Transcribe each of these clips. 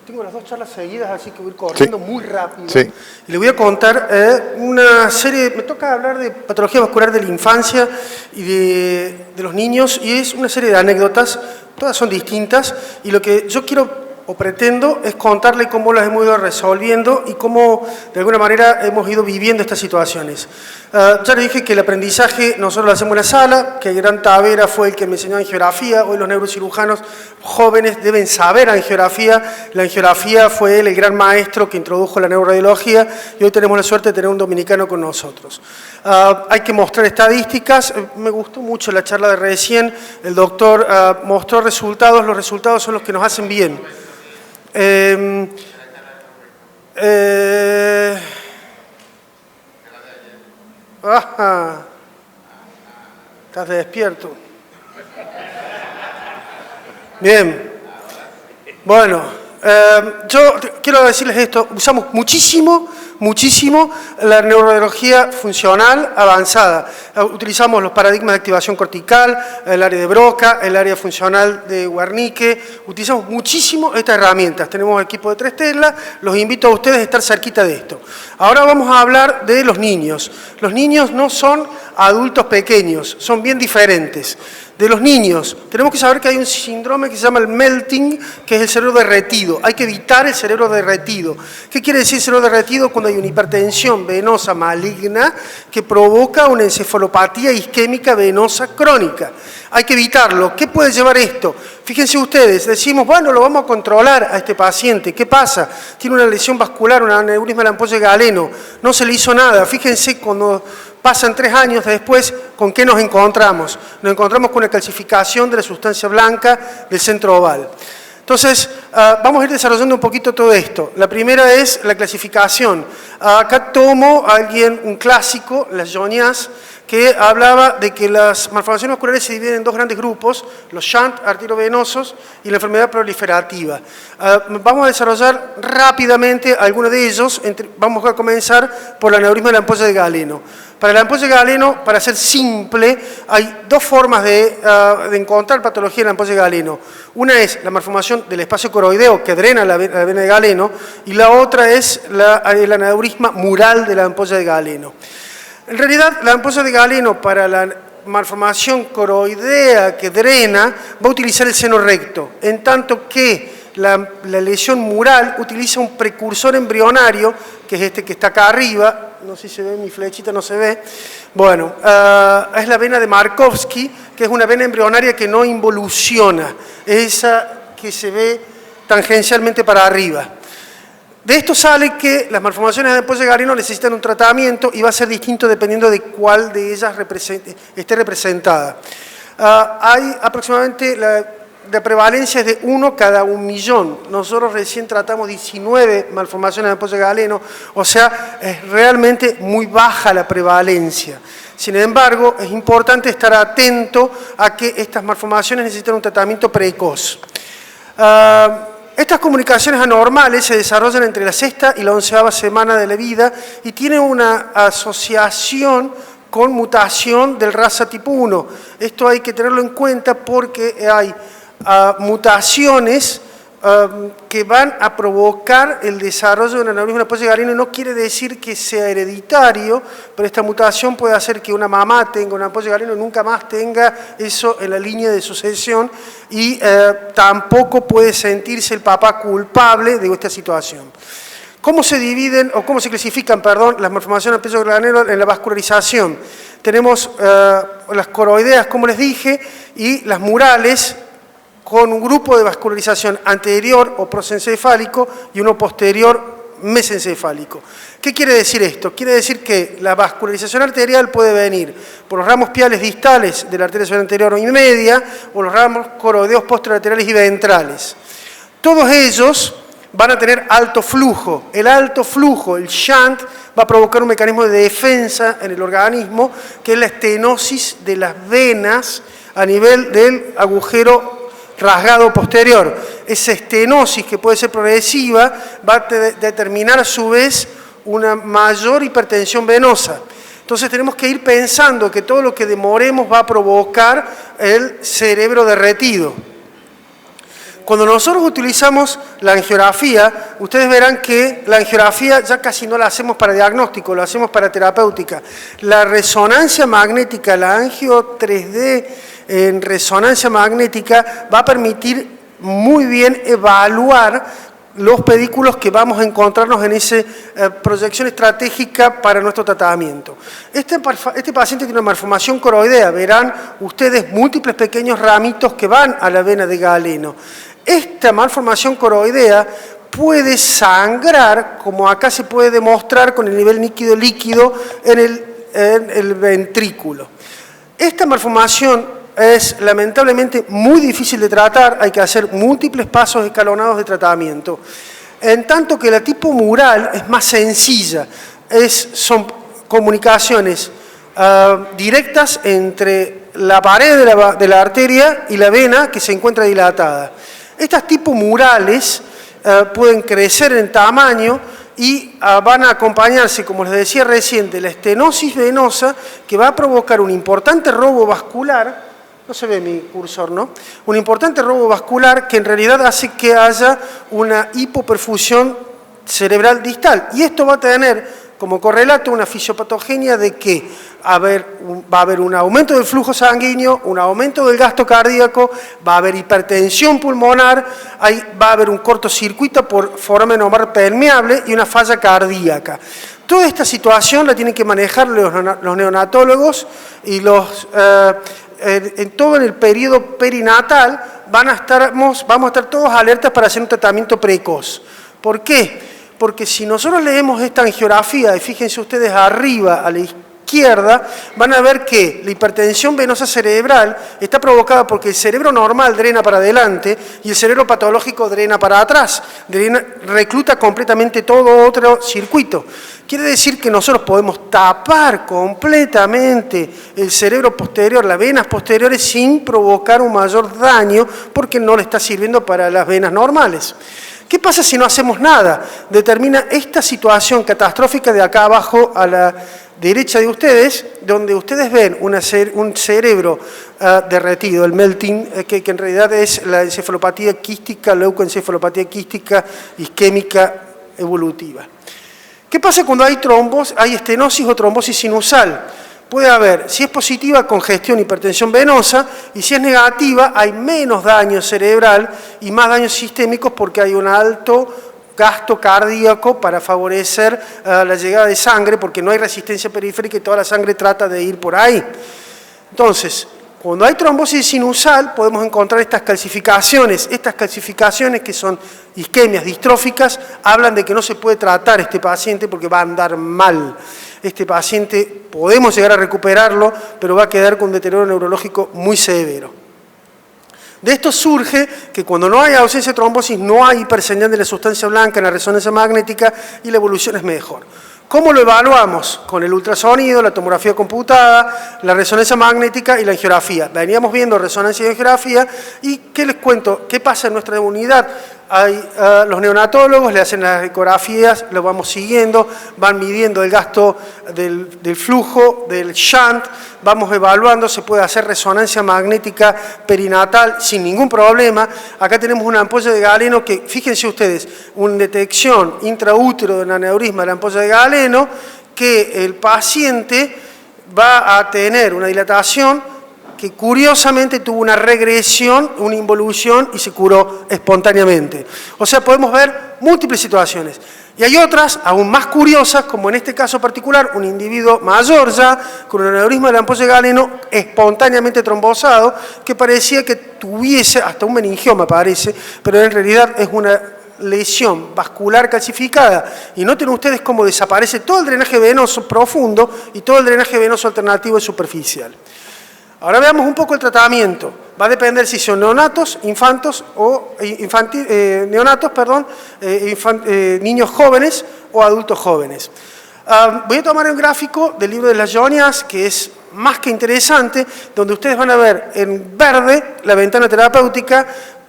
tengo las dos charlas seguidas, así que voy a ir corriendo muy rápido. Sí. Y le voy a contar una serie, me toca hablar de patología vascular de la infancia y de los niños, y es una serie de anécdotas, todas son distintas, y lo que yo quiero o pretendo es contarle cómo las hemos ido resolviendo y cómo de alguna manera hemos ido viviendo estas situaciones. Ya le dije que el aprendizaje nosotros lo hacemos en la sala, que el gran Tavera fue el que me enseñó angiografía. Hoy los neurocirujanos jóvenes deben saber angiografía. La angiografía fue él el gran maestro que introdujo la neuroradiología, y hoy tenemos la suerte de tener un dominicano con nosotros. Hay que mostrar estadísticas. Me gustó mucho la charla de recién. El doctor mostró resultados. Los resultados son los que nos hacen bien. Estás despierto. Bien. Bueno, yo quiero decirles esto. Usamos muchísimo la neuroradiología funcional avanzada. Utilizamos los paradigmas de activación cortical, el área de Broca, el área funcional de Wernicke. Utilizamos muchísimo estas herramientas. Tenemos equipo de 3 Tesla. Los invito a ustedes a estar cerquita de esto. Ahora vamos a hablar de los niños. Los niños no son adultos pequeños, son bien diferentes. De los niños, tenemos que saber que hay un síndrome que se llama el melting, que es el cerebro derretido. Hay que evitar el cerebro derretido. ¿Qué quiere decir cerebro derretido? Cuando hay una hipertensión venosa maligna que provoca una encefalopatía isquémica venosa crónica. Hay que evitarlo. ¿Qué puede llevar esto? Fíjense ustedes, decimos, bueno, lo vamos a controlar a este paciente. ¿Qué pasa? Tiene una lesión vascular, un aneurisma de la ampolla de Galeno. No se le hizo nada. Fíjense cuando pasan 3 años después, ¿con qué nos encontramos? Nos encontramos con una calcificación de la sustancia blanca del centro oval. Entonces, vamos a ir desarrollando un poquito todo esto. La primera es la clasificación. Acá tomo a un clásico, las Joñas, que hablaba de que las malformaciones vasculares se dividen en 2 grandes grupos, los shunt arteriovenosos y la enfermedad proliferativa. Vamos a desarrollar rápidamente algunos de ellos. Vamos a comenzar por el aneurisma de la ampolla de Galeno. Para la ampolla de Galeno, para ser simple, hay 2 formas de encontrar patología en la ampolla de Galeno. Una es la malformación del espacio coroideo que drena la vena de Galeno, y la otra es el aneurisma mural de la ampolla de Galeno. En realidad, la ampolla de Galeno para la malformación coroidea que drena va a utilizar el seno recto, en tanto que la lesión mural utiliza un precursor embrionario, que es este que está acá arriba. No sé si se ve, mi flechita no se ve. Bueno, es la vena de Markovsky, que es una vena embrionaria que no involuciona, es esa que se ve tangencialmente para arriba. De esto sale que las malformaciones de ampolla de Galeno necesitan un tratamiento y va a ser distinto dependiendo de cuál de ellas esté representada. Hay aproximadamente la prevalencia es de 1 cada 1.000.000. Nosotros recién tratamos 19 malformaciones de ampolla de Galeno, o sea, es realmente muy baja la prevalencia. Sin embargo, es importante estar atento a que estas malformaciones necesitan un tratamiento precoz. Estas comunicaciones anormales se desarrollan entre la 6ª y la 11ª semana de la vida y tienen una asociación con mutación del RASA tipo 1. Esto hay que tenerlo en cuenta porque hay mutaciones que van a provocar el desarrollo de un aneurisma de ampolla de Galeno. No quiere decir que sea hereditario, pero esta mutación puede hacer que una mamá tenga una ampolla de Galeno y nunca más tenga eso en la línea de sucesión, y tampoco puede sentirse el papá culpable de esta situación. ¿Cómo se dividen o cómo se clasifican, las malformaciones de ampolla de Galeno en la vascularización? Tenemos las coroideas, como les dije, y las murales, con un grupo de vascularización anterior o prosencefálico y uno posterior mesencefálico. ¿Qué quiere decir esto? Quiere decir que la vascularización arterial puede venir por los ramos piales distales de la arteria cerebral anterior o media, o los ramos coroideos posterolaterales y ventrales. Todos ellos van a tener alto flujo. El alto flujo, el shunt, va a provocar un mecanismo de defensa en el organismo, que es la estenosis de las venas a nivel del agujero rasgado posterior. Esa estenosis, que puede ser progresiva, va a determinar a su vez una mayor hipertensión venosa. Entonces tenemos que ir pensando que todo lo que demoremos va a provocar el cerebro derretido. Cuando nosotros utilizamos la angiografía, ustedes verán que la angiografía ya casi no la hacemos para diagnóstico, lo hacemos para terapéutica. La resonancia magnética, la angio 3D en resonancia magnética va a permitir muy bien evaluar los pedículos que vamos a encontrarnos en esa proyección estratégica para nuestro tratamiento. Este paciente tiene una malformación coroidea, verán ustedes múltiples pequeños ramitos que van a la vena de galeno. Esta malformación coroidea puede sangrar, como acá se puede demostrar con el nivel líquido en el ventrículo. Esta malformación es lamentablemente muy difícil de tratar, hay que hacer múltiples pasos escalonados de tratamiento. En tanto que la tipo mural es más sencilla, son comunicaciones directas entre la pared de la arteria y la vena que se encuentra dilatada. Estas tipos murales pueden crecer en tamaño y van a acompañarse, como les decía recién, de la estenosis venosa que va a provocar un importante robo vascular. No se ve mi cursor, ¿no? Un importante robo vascular que en realidad hace que haya una hipoperfusión cerebral distal. Y esto va a tener como correlato una fisiopatogenia de que va a haber un aumento del flujo sanguíneo, un aumento del gasto cardíaco, va a haber hipertensión pulmonar, va a haber un cortocircuito por foramen lumbar permeable y una falla cardíaca. Toda esta situación la tienen que manejar los neonatólogos y en todo el periodo perinatal vamos a estar todos alertas para hacer un tratamiento precoz. ¿Por qué? Porque si nosotros leemos esta angiografía, y fíjense ustedes arriba a la izquierda, van a ver que la hipertensión venosa cerebral está provocada porque el cerebro normal drena para adelante y el cerebro patológico drena para atrás, recluta completamente todo otro circuito. Quiere decir que nosotros podemos tapar completamente el cerebro posterior, las venas posteriores, sin provocar un mayor daño porque no le está sirviendo para las venas normales. ¿Qué pasa si no hacemos nada? Determina esta situación catastrófica de acá abajo a la derecha de ustedes, donde ustedes ven un cerebro derretido, el melting, que en realidad es la encefalopatía quística, leucoencefalopatía quística isquémica evolutiva. ¿Qué pasa cuando hay estenosis o trombosis sinusal? Puede haber, si es positiva, congestión, hipertensión venosa, y si es negativa, hay menos daño cerebral y más daños sistémicos porque hay un alto gasto cardíaco para favorecer la llegada de sangre, porque no hay resistencia periférica y toda la sangre trata de ir por ahí. Entonces, cuando hay trombosis sinusal, podemos encontrar estas calcificaciones. Estas calcificaciones, que son isquemias distróficas, hablan de que no se puede tratar este paciente porque va a andar mal. Este paciente podemos llegar a recuperarlo, pero va a quedar con un deterioro neurológico muy severo. De esto surge que cuando no hay ausencia de trombosis, no hay hiperseñal de la sustancia blanca en la resonancia magnética y la evolución es mejor. ¿Cómo lo evaluamos? Con el ultrasonido, la tomografía computada, la resonancia magnética y la angiografía. Veníamos viendo resonancia y angiografía y ¿qué les cuento? ¿Qué pasa en nuestra unidad? Los neonatólogos le hacen las ecografías, lo vamos siguiendo, van midiendo el gasto del flujo, del shunt, vamos evaluando, se puede hacer resonancia magnética perinatal sin ningún problema. Acá tenemos una ampolla de galeno que, fíjense ustedes, una detección intraútero de un aneurisma de la ampolla de galeno, que el paciente va a tener una dilatación que curiosamente tuvo una regresión, una involución y se curó espontáneamente. O sea, podemos ver múltiples situaciones. Y hay otras, aún más curiosas, como en este caso particular, un individuo mayor ya, con un aneurisma de la ampolla de galeno espontáneamente trombosado, que parecía que tuviese, hasta un meningioma parece, pero en realidad es una lesión vascular calcificada. Y noten ustedes cómo desaparece todo el drenaje venoso profundo y todo el drenaje venoso alternativo y superficial. Ahora veamos un poco el tratamiento. Va a depender si son neonatos, niños jóvenes o adultos jóvenes. Voy a tomar un gráfico del libro de las Jonias, que es más que interesante, donde ustedes van a ver en verde la ventana terapéutica,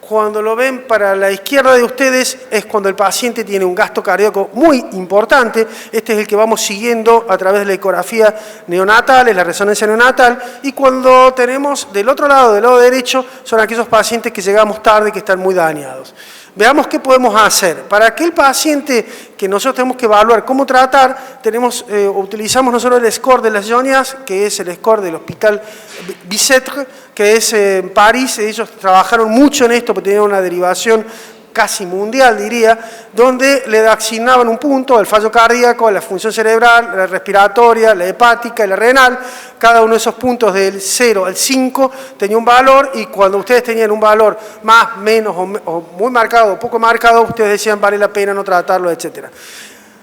Cuando lo ven para la izquierda de ustedes es cuando el paciente tiene un gasto cardíaco muy importante. Este es el que vamos siguiendo a través de la ecografía neonatal, es la resonancia neonatal. Y cuando tenemos del otro lado, del lado derecho, son aquellos pacientes que llegamos tarde, que están muy dañados. Veamos qué podemos hacer. Para aquel paciente que nosotros tenemos que evaluar cómo tratar, utilizamos nosotros el score de las Jounias, que es el score del Hospital Bicêtre, que es en París. Ellos trabajaron mucho en esto, porque tenían una derivación casi mundial, diría, donde le asignaban un punto al fallo cardíaco, a la función cerebral, la respiratoria, la hepática y la renal. Cada uno de esos puntos del 0 al 5 tenía un valor, y cuando ustedes tenían un valor más, menos o muy marcado o poco marcado, ustedes decían vale la pena no tratarlo, etc.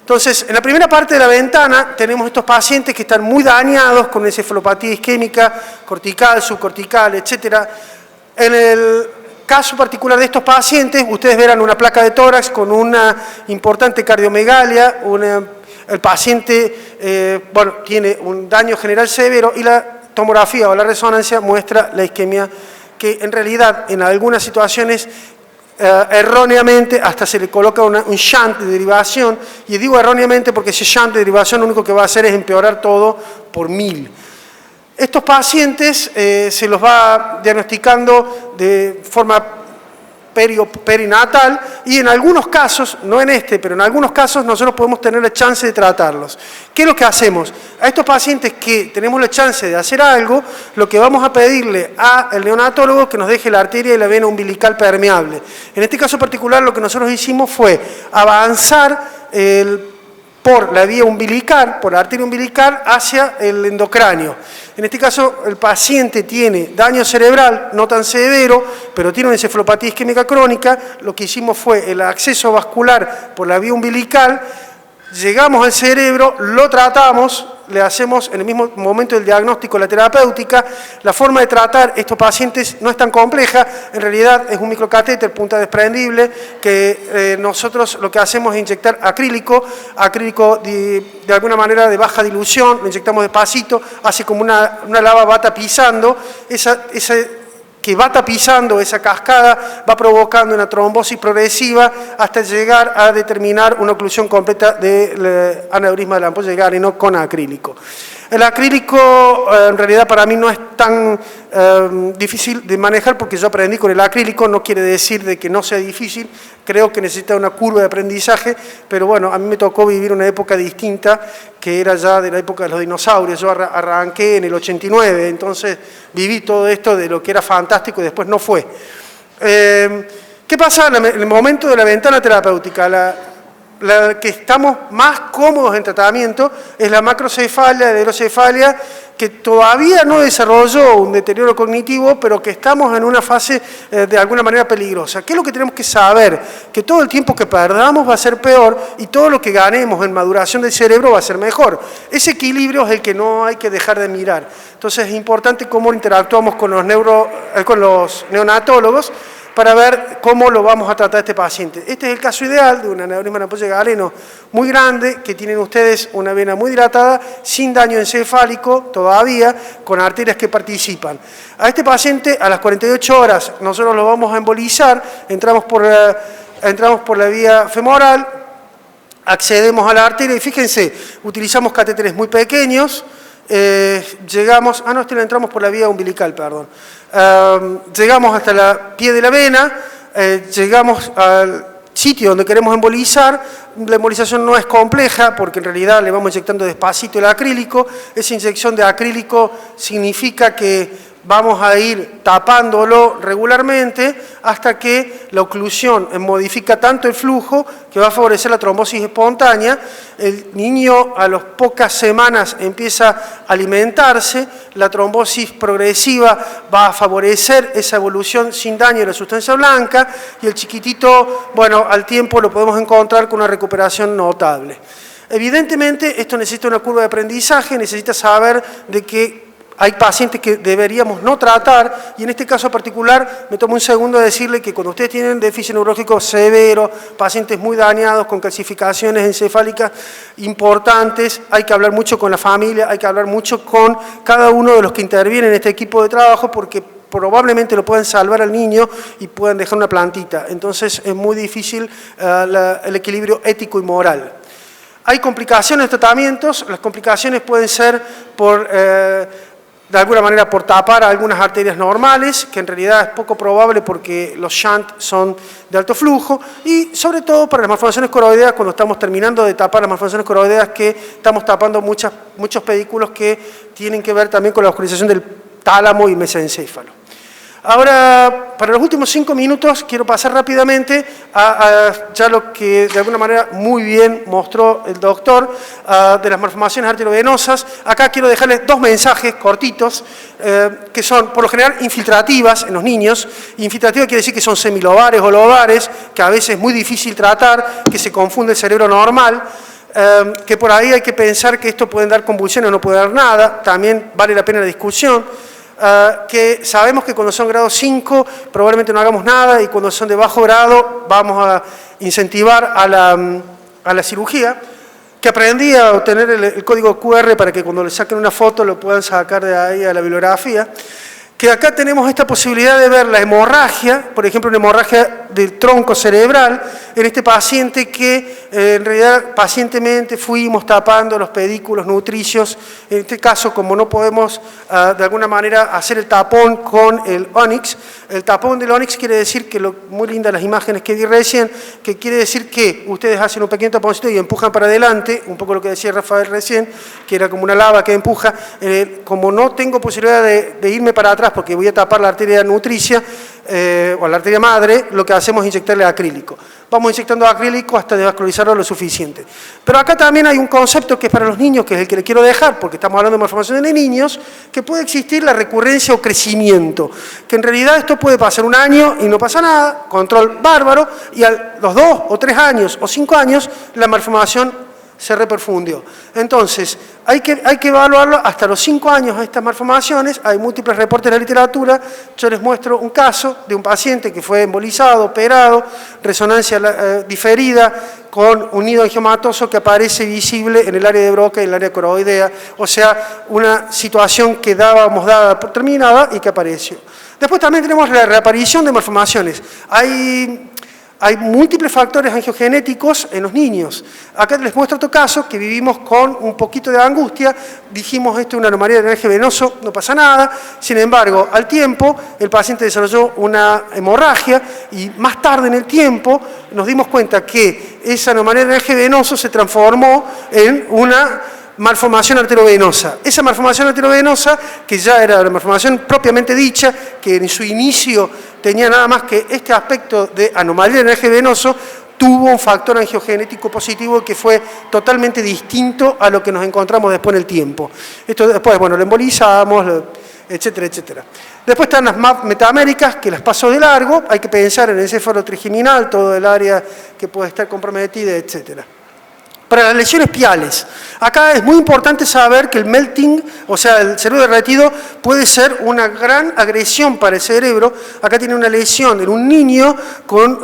Entonces, en la primera parte de la ventana tenemos estos pacientes que están muy dañados con encefalopatía isquémica, cortical, subcortical, etc. En el caso particular de estos pacientes, ustedes verán una placa de tórax con una importante cardiomegalia, el paciente tiene un daño general severo, y la tomografía o la resonancia muestra la isquemia, que en realidad en algunas situaciones erróneamente hasta se le coloca un shunt de derivación, y digo erróneamente porque ese shunt de derivación lo único que va a hacer es empeorar todo por 1000. Estos pacientes se los va diagnosticando de forma perinatal, y en algunos casos, no en este, pero en algunos casos nosotros podemos tener la chance de tratarlos. ¿Qué es lo que hacemos? A estos pacientes que tenemos la chance de hacer algo, lo que vamos a pedirle al neonatólogo que nos deje la arteria y la vena umbilical permeable. En este caso particular lo que nosotros hicimos fue avanzar por la vía umbilical, por la arteria umbilical, hacia el endocráneo. En este caso, el paciente tiene daño cerebral, no tan severo, pero tiene una encefalopatía isquémica crónica. Lo que hicimos fue el acceso vascular por la vía umbilical, llegamos al cerebro, lo tratamos, le hacemos en el mismo momento del diagnóstico la terapéutica. La forma de tratar estos pacientes no es tan compleja, en realidad es un microcatéter punta desprendible que nosotros lo que hacemos es inyectar acrílico de alguna manera de baja dilución, lo inyectamos despacito, hace como una lava va tapizando, que va tapizando esa cascada, va provocando una trombosis progresiva hasta llegar a determinar una oclusión completa del aneurisma de la ampolla de Garino con acrílico. El acrílico en realidad para mí no es tan difícil de manejar, porque yo aprendí con el acrílico, no quiere decir de que no sea difícil, creo que necesita una curva de aprendizaje, pero bueno, a mí me tocó vivir una época distinta, que era ya de la época de los dinosaurios. Yo arranqué en el 89, entonces viví todo esto de lo que era fantástico y después no fue. ¿Qué pasa en el momento de la ventana terapéutica? La que estamos más cómodos en tratamiento es la macrocefalia, la hidrocefalia, que todavía no desarrolló un deterioro cognitivo, pero que estamos en una fase de alguna manera peligrosa. ¿Qué es lo que tenemos que saber? Que todo el tiempo que perdamos va a ser peor, y todo lo que ganemos en maduración del cerebro va a ser mejor. Ese equilibrio es el que no hay que dejar de mirar. Entonces es importante cómo interactuamos con los neonatólogos para ver cómo lo vamos a tratar a este paciente. Este es el caso ideal de un aneurisma de la ampolla de Galeno muy grande, que tienen ustedes una vena muy dilatada, sin daño encefálico todavía, con arterias que participan. A este paciente, a las 48 horas, nosotros lo vamos a embolizar, entramos por la vía femoral, accedemos a la arteria, y fíjense, utilizamos catéteres muy pequeños, llegamos, entramos por la vía umbilical, perdón. Llegamos hasta el pie de la vena, llegamos al sitio donde queremos embolizar. La embolización no es compleja, porque en realidad le vamos inyectando despacito el acrílico. Esa inyección de acrílico significa que vamos a ir tapándolo regularmente hasta que la oclusión modifica tanto el flujo que va a favorecer la trombosis espontánea. El niño a las pocas semanas empieza a alimentarse, la trombosis progresiva va a favorecer esa evolución sin daño de la sustancia blanca, y el chiquitito, bueno, al tiempo lo podemos encontrar con una recuperación notable. Evidentemente esto necesita una curva de aprendizaje, necesita saber de que hay pacientes que deberíamos no tratar, y en este caso particular me tomo un segundo de decirle que cuando ustedes tienen déficit neurológico severo, pacientes muy dañados con calcificaciones encefálicas importantes, hay que hablar mucho con la familia, hay que hablar mucho con cada uno de los que intervienen en este equipo de trabajo, porque probablemente lo puedan salvar al niño y puedan dejar una plantita. Entonces es muy difícil el equilibrio ético y moral. Hay complicaciones de tratamientos. Las complicaciones pueden ser por... de alguna manera por tapar algunas arterias normales, que en realidad es poco probable porque los shunt son de alto flujo, y sobre todo para las malformaciones coroideas, cuando estamos terminando de tapar las malformaciones coroideas, que estamos tapando muchos pedículos que tienen que ver también con la oscurización del tálamo y mesencéfalo. Ahora, para los últimos 5 minutos, quiero pasar rápidamente a ya lo que de alguna manera muy bien mostró el doctor de las malformaciones arteriovenosas. Acá quiero dejarles 2 mensajes cortitos, que son, por lo general, infiltrativas en los niños. Infiltrativa quiere decir que son semilobares o lobares, que a veces es muy difícil tratar, que se confunde el cerebro normal. Que por ahí hay que pensar que esto puede dar convulsiones o no puede dar nada. También vale la pena la discusión. Que sabemos que cuando son grado 5 probablemente no hagamos nada, y cuando son de bajo grado vamos a incentivar a la cirugía, que aprendí a obtener el código QR para que cuando le saquen una foto lo puedan sacar de ahí a la bibliografía. Que acá tenemos esta posibilidad de ver la hemorragia, por ejemplo una hemorragia del tronco cerebral en este paciente que en realidad pacientemente fuimos tapando los pedículos nutricios. En este caso, como no podemos de alguna manera hacer el tapón con el Onyx, el tapón del Onyx quiere decir que, muy lindas las imágenes que vi recién, que quiere decir que ustedes hacen un pequeño taponcito y empujan para adelante, un poco lo que decía Rafael recién, que era como una lava que empuja. Como no tengo posibilidad de irme para atrás porque voy a tapar la arteria nutricia o la arteria madre, lo que hacemos es inyectarle acrílico. Vamos inyectando acrílico hasta devascularizarlo lo suficiente. Pero acá también hay un concepto que es para los niños, que es el que les quiero dejar, porque estamos hablando de malformaciones de niños, que puede existir la recurrencia o crecimiento, que en realidad esto puede pasar 1 año y no pasa nada, control bárbaro, y a los 2 o 3 años o 5 años la malformación se reperfundió. Entonces, hay que evaluarlo hasta los 5 años a estas malformaciones. Hay múltiples reportes de la literatura. Yo les muestro un caso de un paciente que fue embolizado, operado, resonancia diferida, con un nido angiomatoso que aparece visible en el área de Broca y en el área coroidea. O sea, una situación que dábamos dada por terminada y que apareció. Después también tenemos la reaparición de malformaciones. Hay múltiples factores angiogenéticos en los niños. Acá les muestro otro caso que vivimos con un poquito de angustia. Dijimos, esto es una anomalía de drenaje venoso, no pasa nada. Sin embargo, al tiempo, el paciente desarrolló una hemorragia y más tarde en el tiempo nos dimos cuenta que esa anomalía de drenaje venoso se transformó en una malformación arteriovenosa. Esa malformación arteriovenosa, que ya era la malformación propiamente dicha, que en su inicio tenía nada más que este aspecto de anomalía de drenaje venoso, tuvo un factor angiogenético positivo que fue totalmente distinto a lo que nos encontramos después en el tiempo. Esto después, bueno, lo embolizamos, etcétera, etcétera. Después están las MAP metaméricas, que las paso de largo. Hay que pensar en el encéfalo trigeminal, todo el área que puede estar comprometida, etcétera. Para las lesiones piales, acá es muy importante saber que el melting, o sea, el cerebro derretido, puede ser una gran agresión para el cerebro. Acá tiene una lesión en un niño con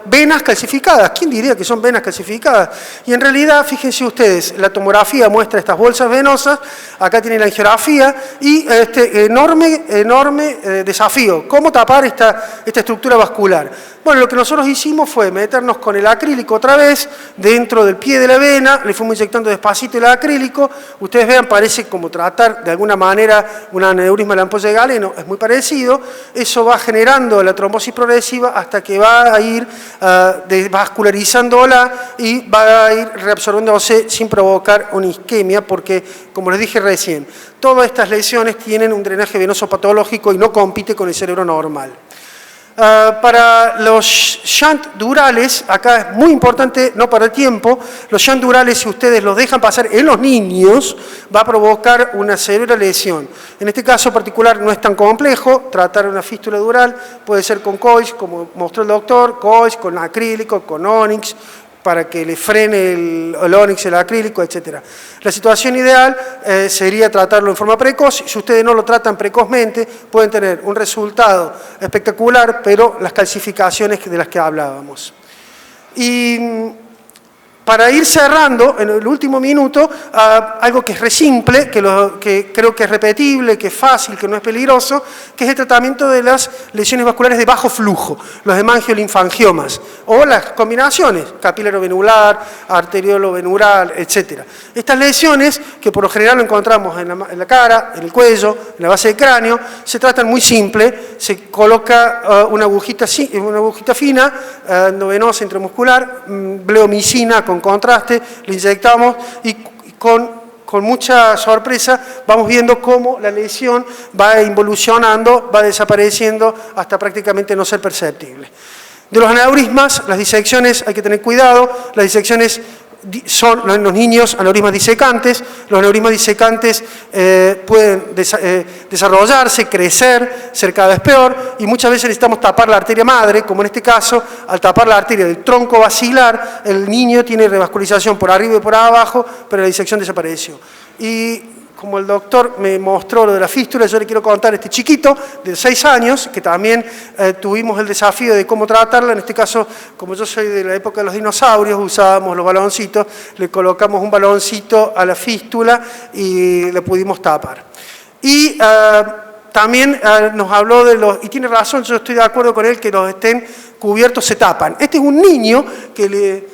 venas calcificadas. ¿Quién diría que son venas calcificadas? Y en realidad, fíjense ustedes, la tomografía muestra estas bolsas venosas, acá tiene la angiografía y este enorme desafío. ¿Cómo tapar esta estructura vascular? Bueno, lo que nosotros hicimos fue meternos con el acrílico otra vez dentro del pie de la vena, le fuimos inyectando despacito el acrílico. Ustedes vean, parece como tratar de alguna manera un aneurisma de la ampolla de Galeno, es muy parecido. Eso va generando la trombosis progresiva hasta que va a ir desvascularizándola y va a ir reabsorbiéndose sin provocar una isquemia, porque, como les dije recién, todas estas lesiones tienen un drenaje venoso patológico y no compite con el cerebro normal. Para los shunt durales, acá es muy importante no perder tiempo. Los shunt durales, si ustedes los dejan pasar en los niños, va a provocar una severa lesión. En este caso particular no es tan complejo tratar una fístula dural, puede ser con COIS, como mostró el doctor, COIS, con acrílico, con Onyx, para que le frene el Onyx, el acrílico, etc. La situación ideal sería tratarlo en forma precoz. Si ustedes no lo tratan precozmente, pueden tener un resultado espectacular, pero las calcificaciones de las que hablábamos. Y Para ir cerrando, en el último minuto, algo que es re simple, que creo que es repetible, que es fácil, que no es peligroso, que es el tratamiento de las lesiones vasculares de bajo flujo, los hemangiolinfangiomas, o las combinaciones, capilaro-venular, arteriolo-venular, etc. Estas lesiones, que por lo general lo encontramos en la cara, en el cuello, en la base del cráneo, se tratan muy simple, se coloca una agujita fina, endovenosa intramuscular, bleomicina con contraste, le inyectamos y con mucha sorpresa vamos viendo cómo la lesión va involucionando, va desapareciendo hasta prácticamente no ser perceptible. De los aneurismas, las disecciones hay que tener cuidado, las disecciones son en los niños aneurismas disecantes. Los aneurismas disecantes pueden desarrollarse, crecer, ser cada vez peor, y muchas veces necesitamos tapar la arteria madre, como en este caso, al tapar la arteria del tronco basilar, el niño tiene revascularización por arriba y por abajo, pero la disección desapareció. Y como el doctor me mostró lo de la fístula, yo le quiero contar a este chiquito de 6 años, que también tuvimos el desafío de cómo tratarla. En este caso, como yo soy de la época de los dinosaurios, usábamos los baloncitos, le colocamos un baloncito a la fístula y le pudimos tapar. Y también nos habló de los, y tiene razón, yo estoy de acuerdo con él, que los estén cubiertos se tapan. Este es un niño que le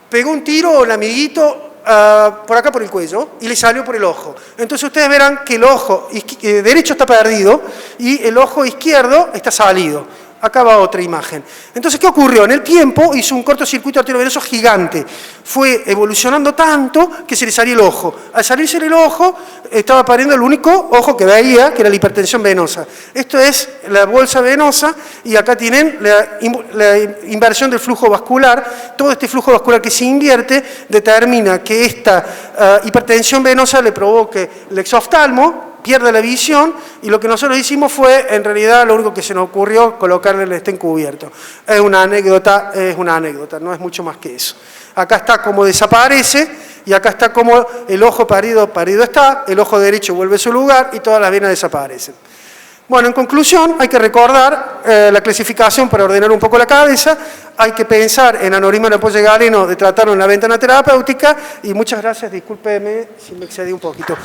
pegó un tiro al amiguito por acá por el cuello y le salió por el ojo. Entonces ustedes verán que el ojo derecho está perdido y el ojo izquierdo está salido. Acá va otra imagen. Entonces, ¿qué ocurrió? En el tiempo hizo un cortocircuito arteriovenoso gigante. Fue evolucionando tanto que se le salió el ojo. Al salirse el ojo, estaba pariendo el único ojo que veía, que era la hipertensión venosa. Esto es la bolsa venosa y acá tienen la inversión del flujo vascular. Todo este flujo vascular que se invierte determina que esta hipertensión venosa le provoque el exoftalmo, pierde la visión, y lo que nosotros hicimos fue, en realidad, lo único que se nos ocurrió, colocarle el estén cubierto. Es una anécdota, no es mucho más que eso. Acá está cómo desaparece, y acá está cómo el ojo parido está, el ojo derecho vuelve a su lugar, y todas las venas desaparecen. Bueno, en conclusión, hay que recordar la clasificación para ordenar un poco la cabeza, hay que pensar en aneurisma de apoyo galeno, de tratarlo en la ventana terapéutica, y muchas gracias, discúlpeme si me excedí un poquito.